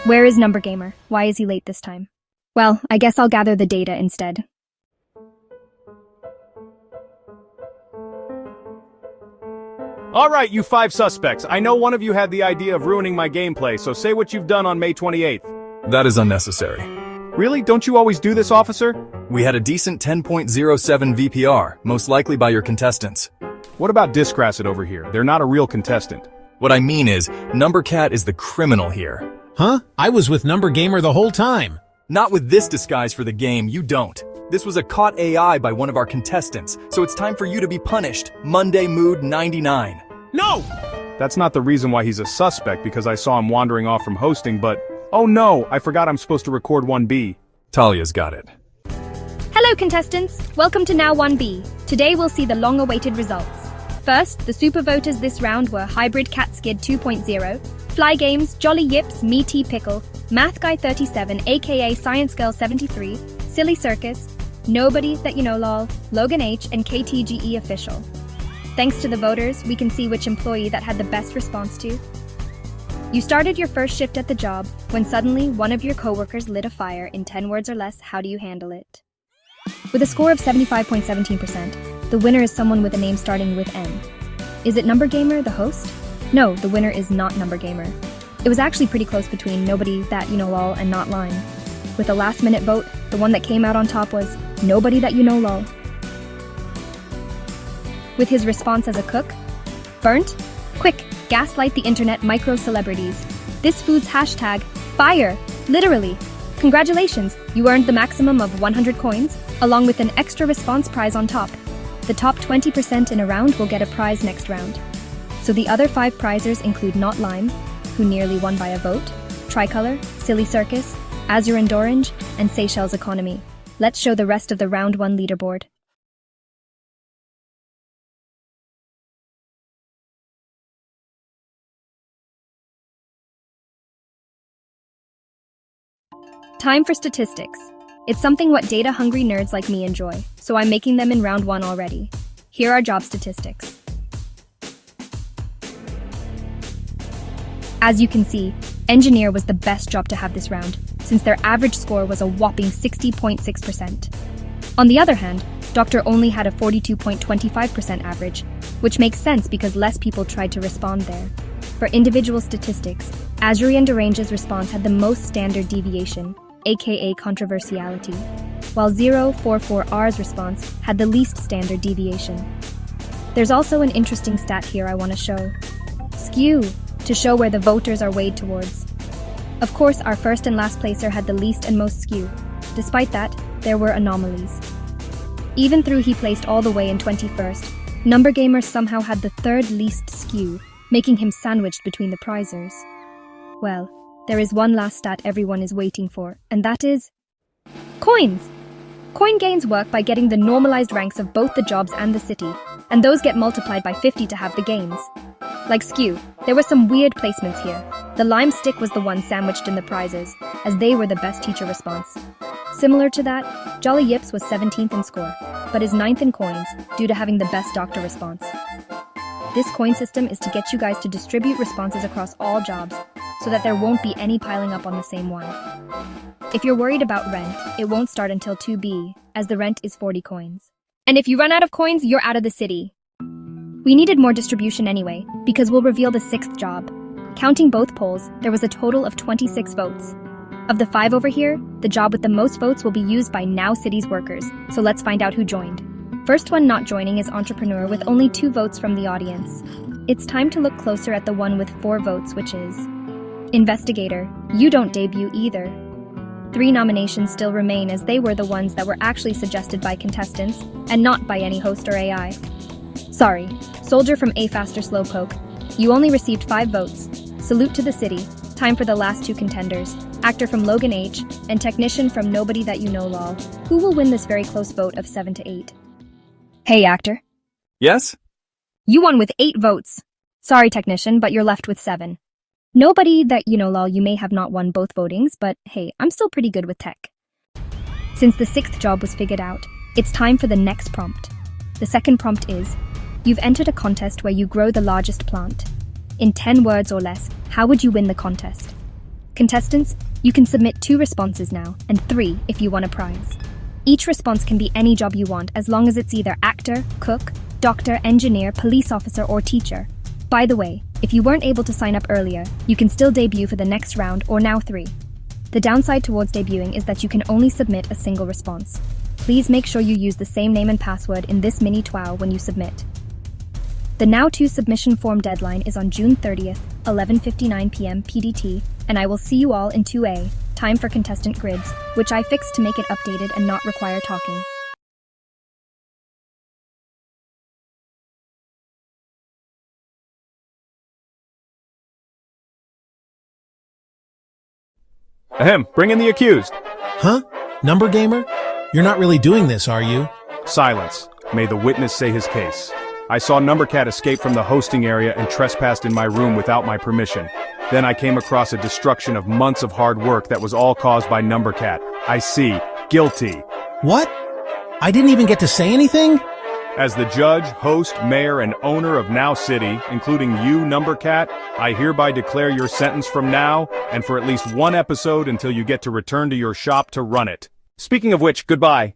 Where is Number Gamer? Why is he late this time? Well, I guess I'll gather the data instead. All right, you 5 suspects. I know one of you had the idea of ruining my gameplay, so say what you've done on May 28th. That is unnecessary. Really? Don't you always do this, officer? We had a decent 10.07 VPR, most likely by your contestants. What about Discrasset over here? They're not a real contestant. What I mean is, Number Cat is the criminal here. Huh? I was with Number Gamer the whole time. Not with this disguise for the game, you don't. This was a caught AI by one of our contestants, so it's time for you to be punished. Monday Mood 99. No! That's not the reason why he's a suspect, because I saw him wandering off from hosting, but... Oh no, I forgot I'm supposed to record 1B. Talia's got it. Hello, contestants. Welcome to Now 1B. Today we'll see the long-awaited results. First, the super voters this round were Hybrid Cat Skid 2.0, Fly Games, Jolly Yips, Me Tea Pickle, Math Guy 37, aka Science Girl 73, Silly Circus, Nobody That You Know Lol, Logan H, and KTGE Official. Thanks to the voters, we can see which employee that had the best response to. You started your first shift at the job when suddenly one of your coworkers lit a fire in 10 words or less. How do you handle it? With a score of 75.17%, the winner is someone with a name starting with N. Is it Number Gamer, the host? No, the winner is not Number Gamer. It was actually pretty close between Nobody That You Know Lol and Not Lying. With a last-minute vote, the one that came out on top was Nobody That You Know Lol. With his response as a cook, burnt? Quick, gaslight the internet micro-celebrities. This food's hashtag, fire, literally. Congratulations, you earned the maximum of 100 coins, along with an extra response prize on top. The top 20% in a round will get a prize next round. So the other 5 prizers include Not Lime, who nearly won by a vote, Tricolor, Silly Circus, Azure and Orange, and Seychelles Economy. Let's show the rest of the round 1 leaderboard. Time for statistics. It's something what data-hungry nerds like me enjoy, so I'm making them in round 1 already. Here are job statistics. As you can see, engineer was the best job to have this round, since their average score was a whopping 60.6%. On the other hand, doctor only had a 42.25% average, which makes sense because less people tried to respond there. For individual statistics, Azure and Orange's response had the most standard deviation, aka controversiality, while 044R's response had the least standard deviation. There's also an interesting stat here I want to show. Skew, to show where the voters are weighed towards. Of course, our first and last placer had the least and most skew. Despite that, there were anomalies. Even though he placed all the way in 21st, Number Gamer somehow had the 3rd least skew, making him sandwiched between the prizers. Well, there is one last stat everyone is waiting for, and that is... coins! Coin gains work by getting the normalized ranks of both the jobs and the city, and those get multiplied by 50 to have the gains. Like skew, there were some weird placements here. The lime stick was the one sandwiched in the prizes, as they were the best teacher response. Similar to that, Jolly Yips was 17th in score, but is 9th in coins due to having the best doctor response. This coin system is to get you guys to distribute responses across all jobs, so that there won't be any piling up on the same one. If you're worried about rent, it won't start until 2B, as the rent is 40 coins. And if you run out of coins, you're out of the city. We needed more distribution anyway, because we'll reveal the 6th job. Counting both polls, there was a total of 26 votes. Of the 5 over here, the job with the most votes will be used by Now City's workers, so let's find out who joined. First one not joining is Entrepreneur with only 2 votes from the audience. It's time to look closer at the one with 4 votes, which is... Investigator, you don't debut either. 3 nominations still remain as they were the ones that were actually suggested by contestants, and not by any host or AI. Sorry, Soldier from A Faster Slowpoke, you only received 5 votes. Salute to the city. Time for the last 2 contenders, Actor from Logan H, and Technician from Nobody That You Know Lol. Who will win this very close vote of 7-8? Hey, Actor. Yes? You won with 8 votes. Sorry, Technician, but you're left with 7. Nobody That You Know Lol, you may have not won both votings, but hey, I'm still pretty good with tech. Since the 6th job was figured out, it's time for the next prompt. The second prompt is, you've entered a contest where you grow the largest plant. In 10 words or less, how would you win the contest? Contestants, you can submit 2 responses now, and 3 if you want a prize. Each response can be any job you want as long as it's either actor, cook, doctor, engineer, police officer, or teacher. By the way, if you weren't able to sign up earlier, you can still debut for the next round or now 3. The downside towards debuting is that you can only submit a single response. Please make sure you use the same name and password in this mini TWOW when you submit. The Now 2 submission form deadline is on June 30th, 11:59 p.m. PDT, and I will see you all in 2A, time for contestant grids, which I fixed to make it updated and not require talking. Ahem, bring in the accused. Huh? Number gamer? You're not really doing this, are you? Silence. May the witness say his case. I saw Numbercat escape from the hosting area and trespassed in my room without my permission. Then I came across a destruction of months of hard work that was all caused by Numbercat. I see. Guilty. What? I didn't even get to say anything? As the judge, host, mayor, and owner of Now City, including you, Numbercat, I hereby declare your sentence from now, and for at least 1 episode until you get to return to your shop to run it. Speaking of which, goodbye.